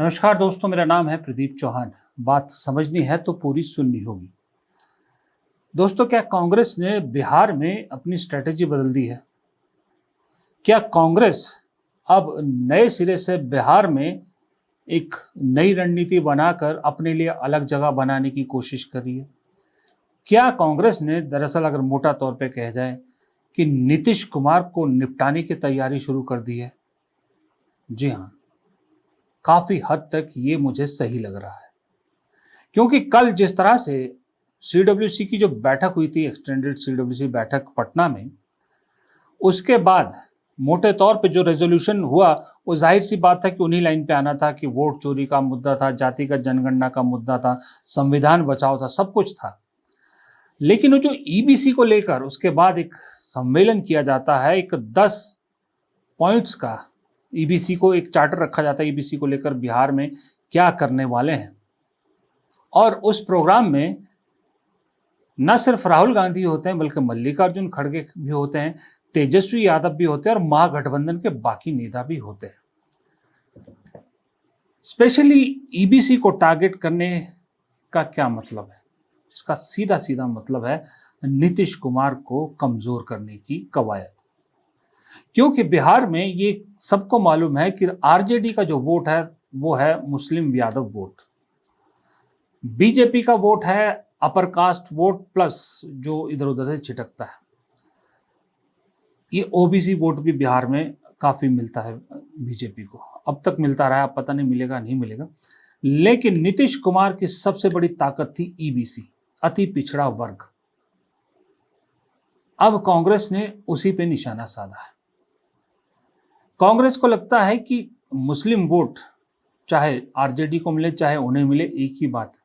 नमस्कार दोस्तों, मेरा नाम है प्रदीप चौहान। बात समझनी है तो पूरी सुननी होगी। दोस्तों, क्या कांग्रेस ने बिहार में अपनी स्ट्रेटेजी बदल दी है? क्या कांग्रेस अब नए सिरे से बिहार में एक नई रणनीति बनाकर अपने लिए अलग जगह बनाने की कोशिश कर रही है? क्या कांग्रेस ने दरअसल, अगर मोटा तौर पे कहा जाए, कि नीतीश कुमार को निपटाने की तैयारी शुरू कर दी है? जी हाँ, काफी हद तक ये मुझे सही लग रहा है, क्योंकि कल जिस तरह से सीडब्ल्यूसी की जो बैठक हुई थी, एक्सटेंडेड सीडब्ल्यूसी बैठक पटना में, उसके बाद मोटे तौर पे जो रेजोल्यूशन हुआ, वो जाहिर सी बात था कि उन्हीं लाइन पे आना था कि वोट चोरी का मुद्दा था, जातिगत जनगणना का मुद्दा था, संविधान बचाओ था, सब कुछ था। लेकिन वो जो ईबीसी को लेकर उसके बाद एक सम्मेलन किया जाता है, एक 10 पॉइंट्स का ईबीसी को एक चार्टर रखा जाता है, ईबीसी को लेकर बिहार में क्या करने वाले हैं। और उस प्रोग्राम में न सिर्फ राहुल गांधी होते हैं, बल्कि मल्लिकार्जुन खड़गे भी होते हैं, तेजस्वी यादव भी होते हैं और महागठबंधन के बाकी नेता भी होते हैं। स्पेशली ईबीसी को टारगेट करने का क्या मतलब है? इसका सीधा सीधा मतलब है नीतीश कुमार को कमजोर करने की कवायद। क्योंकि बिहार में ये सबको मालूम है कि आरजेडी का जो वोट है वो है मुस्लिम यादव वोट, बीजेपी का वोट है अपर कास्ट वोट प्लस जो इधर उधर से छिटकता है। ये ओबीसी वोट भी बिहार में काफी मिलता है बीजेपी को, अब तक मिलता रहा, अब पता नहीं मिलेगा नहीं मिलेगा। लेकिन नीतीश कुमार की सबसे बड़ी ताकत थी ईबीसी, अति पिछड़ा वर्ग। अब कांग्रेस ने उसी पे निशाना साधा है। कांग्रेस को लगता है कि मुस्लिम वोट चाहे आरजेडी को मिले चाहे उन्हें मिले, एक ही बात है।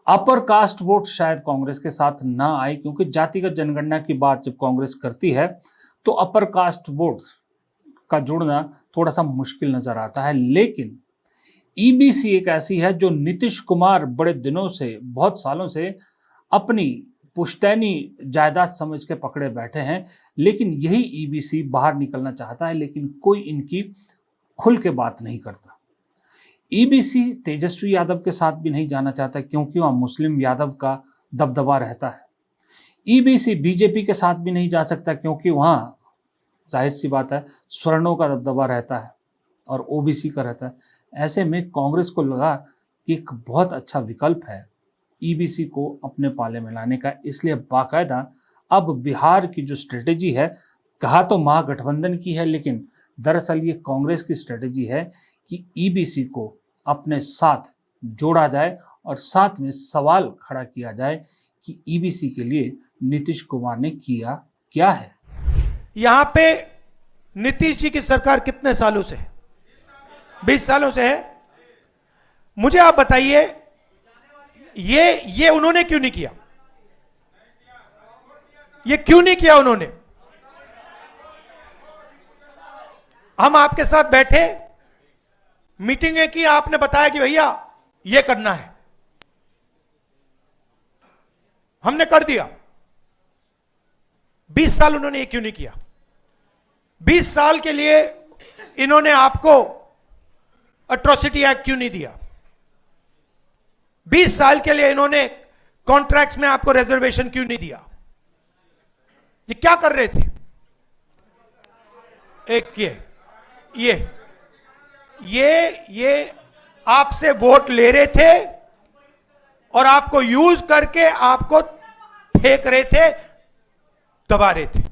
अपर कास्ट वोट शायद कांग्रेस के साथ ना आए, क्योंकि जातिगत जनगणना की बात जब कांग्रेस करती है तो अपर कास्ट वोट का जुड़ना थोड़ा सा मुश्किल नजर आता है। लेकिन ईबीसी एक ऐसी है जो नीतीश कुमार बड़े दिनों से, बहुत सालों से अपनी पुश्तैनी जायदाद समझ के पकड़े बैठे हैं। लेकिन यही ईबीसी बाहर निकलना चाहता है, लेकिन कोई इनकी खुल के बात नहीं करता। ईबीसी तेजस्वी यादव के साथ भी नहीं जाना चाहता, क्योंकि वहां मुस्लिम यादव का दबदबा रहता है। ईबीसी बीजेपी के साथ भी नहीं जा सकता, क्योंकि वहां जाहिर सी बात है स्वर्णों का दबदबा रहता है और ओबीसी का रहता है। ऐसे में कांग्रेस को लगा कि एक बहुत अच्छा विकल्प है ईबीसी को अपने पाले में लाने का। इसलिए बाकायदा अब बिहार की जो स्ट्रेटेजी है, कहा तो महागठबंधन की है, लेकिन दरअसल ये कांग्रेस की स्ट्रेटेजी है कि ईबीसी को अपने साथ जोड़ा जाए और साथ में सवाल खड़ा किया जाए कि ईबीसी के लिए नीतीश कुमार ने किया क्या है। यहां पे नीतीश जी की सरकार कितने सालों से है? 20 सालों से है। मुझे आप बताइए, ये उन्होंने क्यों नहीं किया? ये क्यों नहीं किया उन्होंने? हम आपके साथ बैठे, मीटिंगें की, आपने बताया कि भैया ये करना है, हमने कर दिया। 20 साल उन्होंने ये क्यों नहीं किया? 20 साल के लिए इन्होंने आपको एट्रोसिटी एक्ट क्यों नहीं दिया? 20 साल के लिए इन्होंने कॉन्ट्रैक्ट्स में आपको रिजर्वेशन क्यों नहीं दिया? ये क्या कर रहे थे? एक ये आपसे वोट ले रहे थे और आपको यूज करके आपको फेंक रहे थे, दबा रहे थे।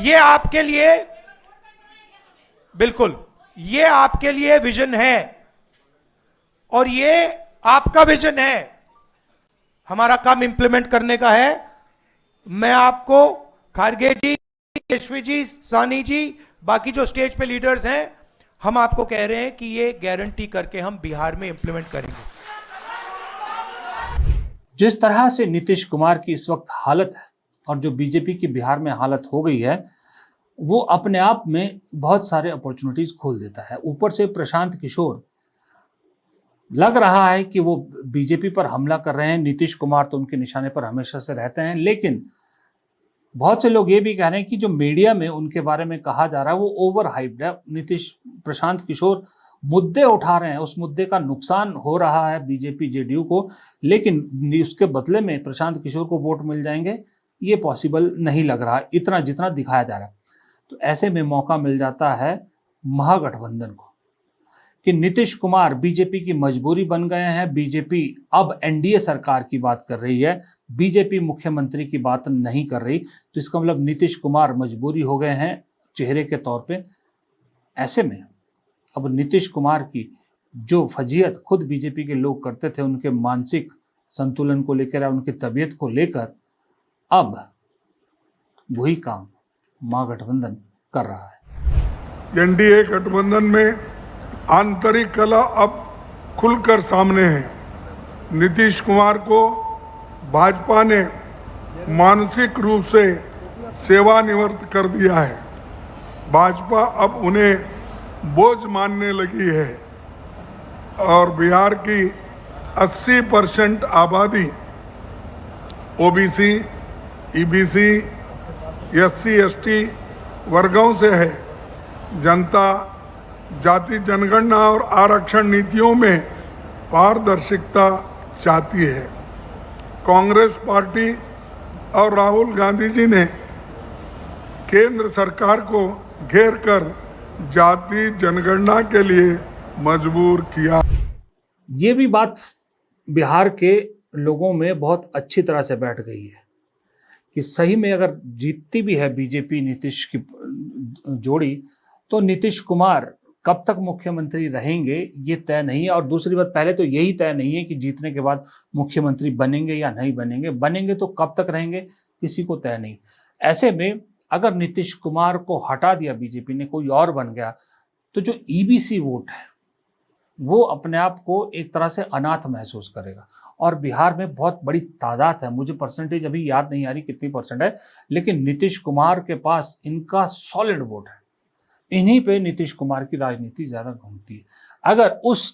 ये आपके लिए, बिल्कुल, ये आपके लिए विजन है और ये आपका विजन है। हमारा काम इंप्लीमेंट करने का है। मैं आपको, खारगे जी, केशवी जी, सानी जी, बाकी जो स्टेज पे लीडर्स हैं, हम आपको कह रहे हैं कि ये गारंटी करके हम बिहार में इंप्लीमेंट करेंगे। जिस तरह से नीतीश कुमार की इस वक्त हालत है और जो बीजेपी की बिहार में हालत हो गई है, वो अपने आप में बहुत सारे अपॉर्चुनिटीज खोल देता है। ऊपर से प्रशांत किशोर लग रहा है कि वो बीजेपी पर हमला कर रहे हैं। नीतीश कुमार तो उनके निशाने पर हमेशा से रहते हैं, लेकिन बहुत से लोग ये भी कह रहे हैं कि जो मीडिया में उनके बारे में कहा जा रहा है वो ओवर हाइप्ड है। प्रशांत किशोर मुद्दे उठा रहे हैं, उस मुद्दे का नुकसान हो रहा है बीजेपी जेडीयू को, लेकिन उसके बदले में प्रशांत किशोर को वोट मिल जाएंगे, ये पॉसिबल नहीं लग रहा इतना जितना दिखाया जा रहा है। तो ऐसे में मौका मिल जाता है महागठबंधन को कि नीतीश कुमार बीजेपी की मजबूरी बन गए हैं। बीजेपी अब एनडीए सरकार की बात कर रही है, बीजेपी मुख्यमंत्री की बात नहीं कर रही, तो इसका मतलब नीतीश कुमार मजबूरी हो गए हैं चेहरे के तौर पे। ऐसे में अब नीतीश कुमार की जो फजीहत खुद बीजेपी के लोग करते थे, उनके मानसिक संतुलन को लेकर, उनकी तबीयत को लेकर, अब वही काम महागठबंधन कर रहा है। एनडीए गठबंधन में आंतरिक कला अब खुलकर सामने है। नीतीश कुमार को भाजपा ने मानसिक रूप से सेवानिवृत्त कर दिया है। भाजपा अब उन्हें बोझ मानने लगी है और बिहार की 80% आबादी ओबीसी, ईबीसी, एससी, एसटी वर्गों से है। जनता जाति जनगणना और आरक्षण नीतियों में पारदर्शिता चाहती है। कांग्रेस पार्टी और राहुल गांधी जी ने केंद्र सरकार को घेर कर जाति जनगणना के लिए मजबूर किया। ये भी बात बिहार के लोगों में बहुत अच्छी तरह से बैठ गई है कि सही में अगर जीतती भी है बीजेपी नीतीश की जोड़ी, तो नीतीश कुमार कब तक मुख्यमंत्री रहेंगे ये तय नहीं है। और दूसरी बात, पहले तो यही तय नहीं है कि जीतने के बाद मुख्यमंत्री बनेंगे या नहीं बनेंगे, बनेंगे तो कब तक रहेंगे किसी को तय नहीं। ऐसे में अगर नीतीश कुमार को हटा दिया बीजेपी ने, कोई और बन गया, तो जो ईबीसी वोट है वो अपने आप को एक तरह से अनाथ महसूस करेगा। और बिहार में बहुत बड़ी तादाद है, मुझे परसेंटेज अभी याद नहीं आ रही कितनी परसेंट है, लेकिन नीतीश कुमार के पास इनका सॉलिड वोट है। इन्हीं पे नीतीश कुमार की राजनीति ज़्यादा घूमती है। अगर उस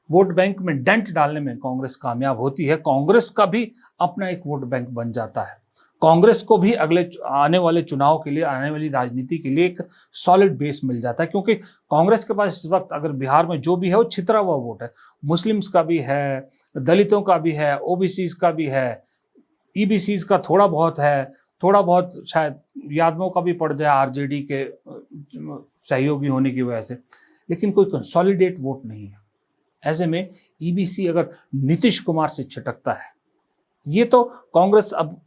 वोट बैंक में डेंट डालने में कांग्रेस कामयाब होती है, कांग्रेस का भी अपना एक वोट बैंक बन जाता है। कांग्रेस को भी अगले आने वाले चुनाव के लिए, आने वाली राजनीति के लिए एक सॉलिड बेस मिल जाता है, क्योंकि कांग्रेस के पास इस वक्त अगर बिहार में जो भी है वो छितरा हुआ वोट है। मुस्लिम्स का भी है, दलितों का भी है, ओबीसीज का भी है, ईबीसीज का थोड़ा बहुत है, थोड़ा बहुत शायद यादवों का भी पड़ जाए आरजेडी के सहयोगी होने की वजह से, लेकिन कोई कंसोलिडेट वोट नहीं है। ऐसे में ईबीसी अगर नीतीश कुमार से छिटकता है, ये तो कांग्रेस अब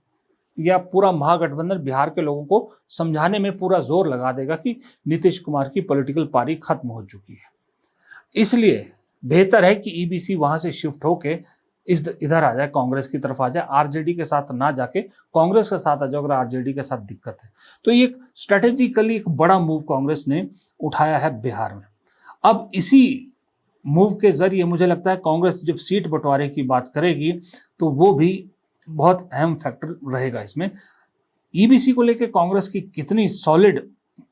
या पूरा महागठबंधन बिहार के लोगों को समझाने में पूरा जोर लगा देगा कि नीतीश कुमार की पॉलिटिकल पारी खत्म हो चुकी है। इसलिए बेहतर है कि ईबीसी वहां से शिफ्ट होके इधर आ जाए, कांग्रेस की तरफ आ जाए, आरजेडी के साथ ना जाके कांग्रेस के साथ आ जाए अगर आरजेडी के साथ दिक्कत है। तो ये एक स्ट्रेटेजिकली एक बड़ा मूव कांग्रेस ने उठाया है बिहार में। अब इसी मूव के जरिए मुझे लगता है कांग्रेस जब सीट बंटवारे की बात करेगी तो वो भी बहुत अहम फैक्टर रहेगा इसमें। ईबीसी को लेकर कांग्रेस की कितनी सॉलिड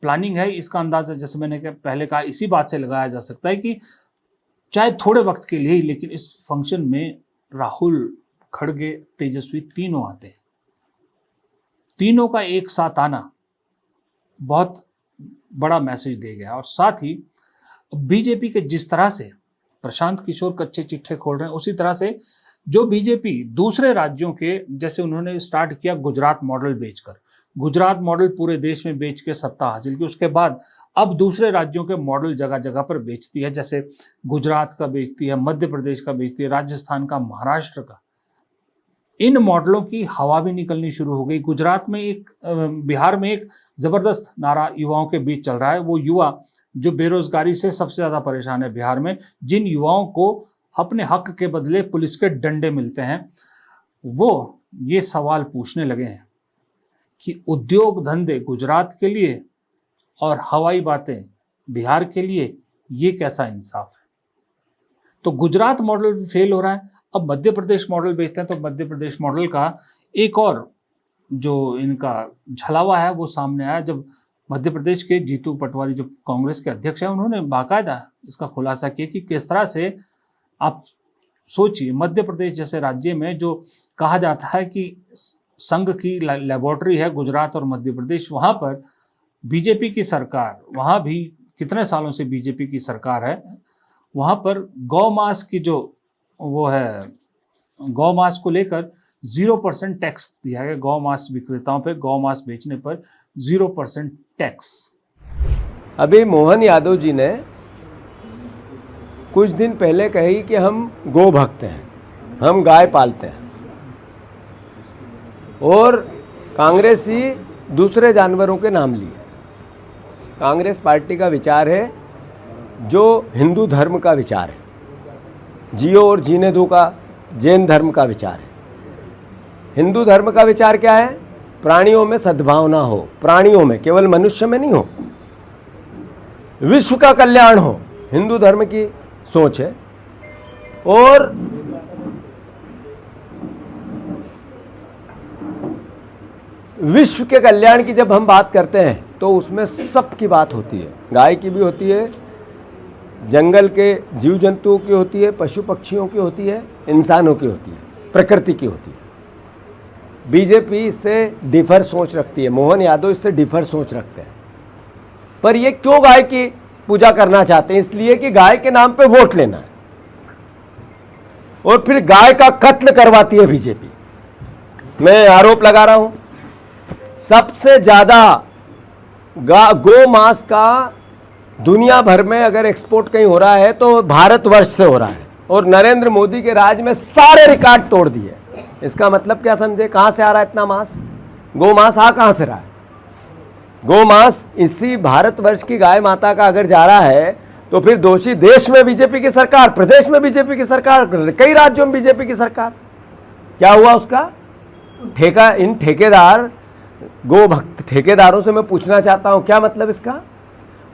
प्लानिंग है, इसका अंदाजा जैसे मैंने पहले कहा इसी बात से लगाया जा सकता है कि चाहे थोड़े वक्त के लिए ही, लेकिन इस फंक्शन में राहुल, खड़गे, तेजस्वी तीनों आते हैं। तीनों का एक साथ आना बहुत बड़ा मैसेज दे गया। और साथ ही बीजेपी के जिस तरह से प्रशांत किशोर कच्चे चिट्ठे खोल रहे हैं, उसी तरह से जो बीजेपी दूसरे राज्यों के, जैसे उन्होंने स्टार्ट किया गुजरात मॉडल बेचकर, गुजरात मॉडल पूरे देश में बेच के सत्ता हासिल की, उसके बाद अब दूसरे राज्यों के मॉडल जगह जगह पर बेचती है। जैसे गुजरात का बेचती है, मध्य प्रदेश का बेचती है, राजस्थान का, महाराष्ट्र का। इन मॉडलों की हवा भी निकलनी शुरू हो गई। गुजरात में बिहार में एक जबरदस्त नारा युवाओं के बीच चल रहा है। वो युवा जो बेरोजगारी से सबसे ज्यादा परेशान है बिहार में, जिन युवाओं को अपने हक के बदले पुलिस के डंडे मिलते हैं, वो ये सवाल पूछने लगे हैं कि उद्योग धंधे गुजरात के लिए और हवाई बातें बिहार के लिए, ये कैसा इंसाफ है। तो गुजरात मॉडल फेल हो रहा है, अब मध्य प्रदेश मॉडल बेचते हैं। तो मध्य प्रदेश मॉडल का एक और जो इनका छलावा है वो सामने आया जब मध्य प्रदेश के जीतू पटवारी जो कांग्रेस के अध्यक्ष हैं, उन्होंने बाकायदा इसका खुलासा किया कि किस तरह से, आप सोचिए, मध्य प्रदेश जैसे राज्य में जो कहा जाता है कि संघ की लेबोरेटरी है गुजरात और मध्य प्रदेश, वहाँ पर बीजेपी की सरकार वहाँ भी कितने सालों से बीजेपी की सरकार है, वहाँ पर गौ मांस की जो वो है, गौ मांस को लेकर 0% टैक्स दिया गया। गौ मांस विक्रेताओं पे गौ मांस बेचने पर 0% टैक्स। अभी मोहन यादव जी ने कुछ दिन पहले कही कि हम गौ भक्त हैं, हम गाय पालते हैं, और कांग्रेसी दूसरे जानवरों के नाम लिए। कांग्रेस पार्टी का विचार है जो हिंदू धर्म का विचार है, जियो और जीने दो का जैन धर्म का विचार है। हिंदू धर्म का विचार क्या है? प्राणियों में सद्भावना हो, प्राणियों में, केवल मनुष्य में नहीं हो, विश्व का कल्याण हो, हिंदू धर्म की सोच है। और विश्व के कल्याण की जब हम बात करते हैं तो उसमें सबकी बात होती है, गाय की भी होती है, जंगल के जीव जंतुओं की होती है, पशु पक्षियों की होती है, इंसानों की होती है, प्रकृति की होती है। बीजेपी इससे डिफर सोच रखती है, मोहन यादव इससे डिफर सोच रखते हैं। पर ये क्यों गाय की पूजा करना चाहते हैं? इसलिए कि गाय के नाम पे वोट लेना है, और फिर गाय का कत्ल करवाती है बीजेपी। मैं आरोप लगा रहा हूं, सबसे ज्यादा गो मांस का दुनिया भर में अगर एक्सपोर्ट कहीं हो रहा है तो भारतवर्ष से हो रहा है, और नरेंद्र मोदी के राज में सारे रिकॉर्ड तोड़ दिए। इसका मतलब क्या समझे? कहां से आ रहा है इतना मांस? गो मांस आ कहां से रहा है? गो मांस इसी भारतवर्ष की गाय माता का अगर जा रहा है तो फिर दोषी देश में बीजेपी की सरकार, प्रदेश में बीजेपी की सरकार, कई राज्यों में बीजेपी की सरकार। क्या हुआ उसका? ठेका, इन ठेकेदार गो भक्त ठेकेदारों से मैं पूछना चाहता हूं, क्या मतलब इसका?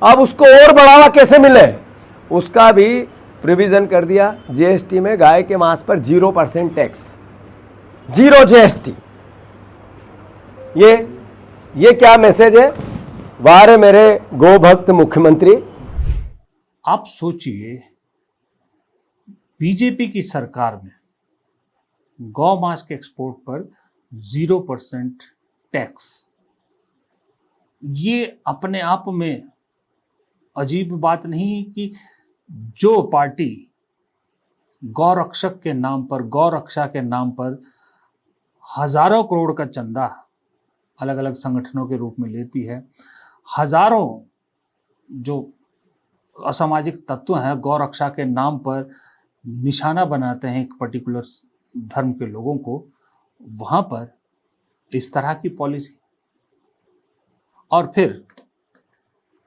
अब उसको और बढ़ावा कैसे मिले, उसका भी प्रोविजन कर दिया जीएसटी में। गाय के मांस पर 0% टैक्स, 0 जीएसटी। ये क्या मैसेज है? वाह रे मेरे गो भक्त मुख्यमंत्री। आप सोचिए, बीजेपी की सरकार में गौ मांस के एक्सपोर्ट पर 0% टैक्स। ये अपने आप में अजीब बात नहीं कि जो पार्टी गौ रक्षक के नाम पर, गौ रक्षा के नाम पर हजारों करोड़ का चंदा अलग अलग संगठनों के रूप में लेती है, हजारों जो असामाजिक तत्व हैं गौ रक्षा के नाम पर निशाना बनाते हैं एक पर्टिकुलर धर्म के लोगों को, वहाँ पर इस तरह की पॉलिसी। और फिर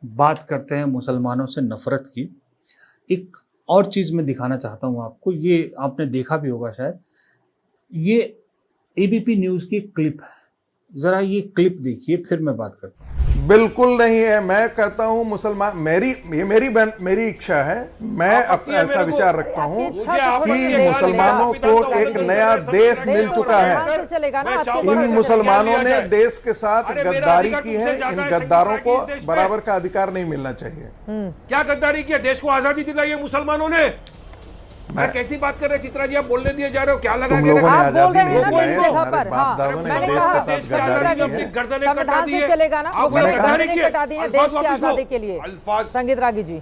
बात करते हैं मुसलमानों से नफरत की। एक और चीज़ मैं दिखाना चाहता हूँ आपको, ये आपने देखा भी होगा शायद, ये एबीपी न्यूज़ की क्लिप है। ज़रा ये क्लिप देखिए, फिर मैं बात करता हूँ। बिल्कुल नहीं है। मैं कहता हूं मुसलमान, मेरी इच्छा है, मैं ऐसा विचार रखता हूं कि मुसलमानों को एक नया देश मिल चुका है। इन मुसलमानों ने देश के साथ गद्दारी की है, इन गद्दारों को बराबर का अधिकार नहीं मिलना चाहिए। क्या गद्दारी किया? देश को आजादी दिलाई है मुसलमानों ने। मैं कैसी बात कर रहे चित्रा जी, आप बोलने दिए जा रहे हो? क्या लगा तुम लोगों ने आजादी नहीं ना दिलाई है, जगह तुम्हारे पर, बाप दादों ने देश के साथ गद्दारी की है। गर्दनें कटा संविधान दी से है। चलेगा ना, आपने गद्दारी की है। कटा दी है देश अल्फाज की वापस लो। आजादी के लिए। अल्फाज संगीत रागी जी,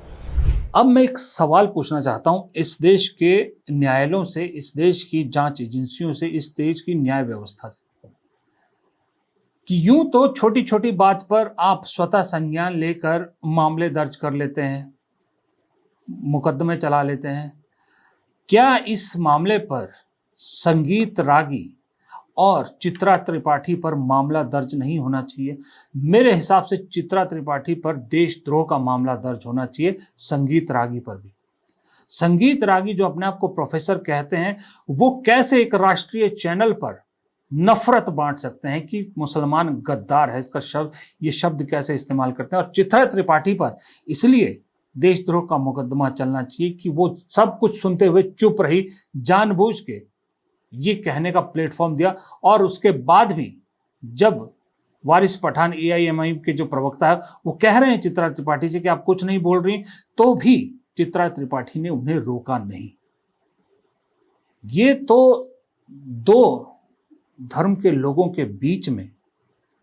अब मैं एक सवाल पूछना चाहता हूं इस देश के न्यायालयों से, इस देश की जांच एजेंसियों से, इस देश की न्याय व्यवस्था से, कि यूं तो छोटी छोटी बात पर आप स्वतः संज्ञान लेकर मामले दर्ज कर लेते हैं, मुकदमे चला लेते हैं। क्या इस मामले पर संगीत रागी और चित्रा त्रिपाठी पर मामला दर्ज नहीं होना चाहिए? मेरे हिसाब से चित्रा त्रिपाठी पर देशद्रोह का मामला दर्ज होना चाहिए, संगीत रागी पर भी। संगीत रागी जो अपने आप को प्रोफेसर कहते हैं, वो कैसे एक राष्ट्रीय चैनल पर नफरत बांट सकते हैं कि मुसलमान गद्दार है, इसका शब्द, ये शब्द कैसे इस्तेमाल करते हैं? और चित्रा त्रिपाठी पर इसलिए देशद्रोह का मुकदमा चलना चाहिए कि वो सब कुछ सुनते हुए चुप रही, जानबूझ के ये कहने का प्लेटफॉर्म दिया। और उसके बाद भी जब वारिस पठान एआईएमआईएम के जो प्रवक्ता है वो कह रहे हैं चित्रा त्रिपाठी से कि आप कुछ नहीं बोल रही, तो भी चित्रा त्रिपाठी ने उन्हें रोका नहीं। ये तो दो धर्म के लोगों के बीच में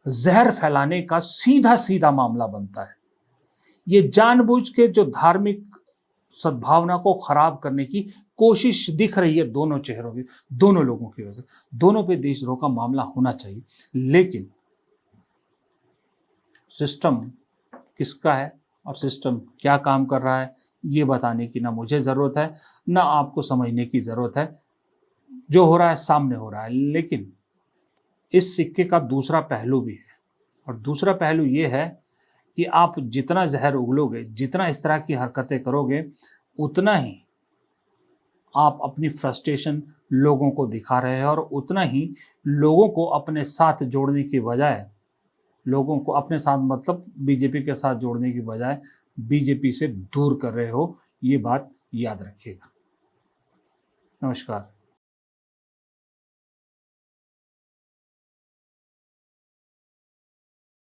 जहर फैलाने का सीधा सीधा मामला बनता है। ये जानबूझ के जो धार्मिक सद्भावना को खराब करने की कोशिश दिख रही है दोनों चेहरों की, दोनों लोगों की वजह से। दोनों पे देशद्रोह का मामला होना चाहिए, लेकिन सिस्टम किसका है और सिस्टम क्या काम कर रहा है ये बताने की ना मुझे ज़रूरत है ना आपको समझने की ज़रूरत है। जो हो रहा है सामने हो रहा है, लेकिन इस सिक्के का दूसरा पहलू भी है, और दूसरा पहलू ये है कि आप जितना जहर उगलोगे, जितना इस तरह की हरकतें करोगे, उतना ही आप अपनी फ्रस्ट्रेशन लोगों को दिखा रहे हैं, और उतना ही लोगों को अपने साथ जोड़ने की बजाय, लोगों को अपने साथ मतलब बीजेपी के साथ जोड़ने की बजाय बीजेपी से दूर कर रहे हो। ये बात याद रखिएगा। नमस्कार।